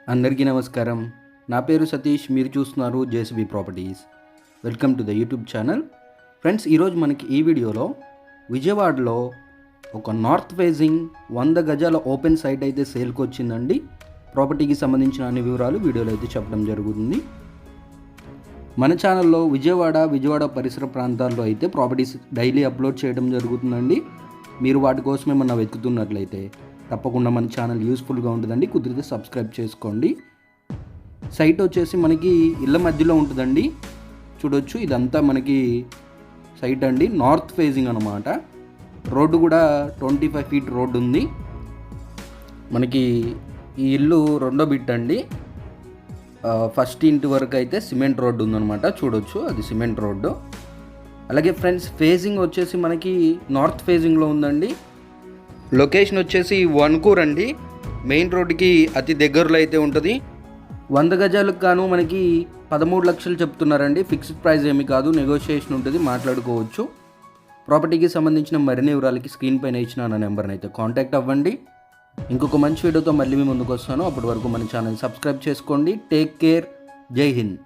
అందరికీ నమస్కారం. నా పేరు సతీష్. మీరు చూస్తున్నారు JCB properties. Welcome to the YouTube channel. Friends, ఈరోజు మనకి ఈ వీడియోలో విజయవాడలో ఒక నార్త్ ఫేసింగ్ 100 గజాల ఓపెన్ సైట్ అయితే సేల్కి వచ్చిందండి. ప్రాపర్టీకి సంబంధించిన అన్ని వివరాలు వీడియోలో అయితే చెప్పడం జరుగుతుంది. మన ఛానల్లో విజయవాడ పరిసర ప్రాంతాల్లో అయితే ప్రాపర్టీస్ డైలీ అప్లోడ్ చేయడం జరుగుతుందండి. మీరు వాటి కోసం ఏమన్నా వెతుకుతున్నట్లయితే తప్పకుండా మన ఛానల్ యూస్ఫుల్గా ఉంటుందండి. కుదిరితే సబ్స్క్రైబ్ చేసుకోండి. సైట్ వచ్చేసి మనకి ఇళ్ళ మధ్యలో ఉంటుందండి. చూడొచ్చు, ఇదంతా మనకి సైట్ అండి. నార్త్ ఫేసింగ్ అనమాట. రోడ్డు కూడా 25 ఫీట్ రోడ్డు ఉంది. మనకి ఈ ఇల్లు రెండో బిట్ అండి. ఫస్ట్ ఇంటి వరకు అయితే సిమెంట్ రోడ్డు ఉందన్నమాట. చూడొచ్చు, అది సిమెంట్ రోడ్డు. అలాగే ఫ్రెండ్స్, ఫేసింగ్ వచ్చేసి మనకి నార్త్ ఫేసింగ్లో ఉందండి. లొకేషన్ వచ్చేసి వన్కూర్ అండి. మెయిన్ రోడ్డుకి అతి దగ్గరలో అయితే ఉంటుంది. 100 గజాలకు గాను మనకి 13 లక్షలు చెప్తున్నారండి. ఫిక్స్డ్ ప్రైస్ ఏమి కాదు, నెగోషియేషన్ ఉంటుంది, మాట్లాడుకోవచ్చు. ప్రాపర్టీకి సంబంధించిన మరిన్ని వివరాలకి స్క్రీన్ పైన ఇచ్చిన నా నెంబర్ని అయితే కాంటాక్ట్ అవ్వండి. ఇంకొక మంచి వీడియోతో మళ్ళీ మీ ముందుకు వస్తాను. అప్పటి వరకు మన ఛానల్ సబ్స్క్రైబ్ చేసుకోండి. Take care. జై హింద్.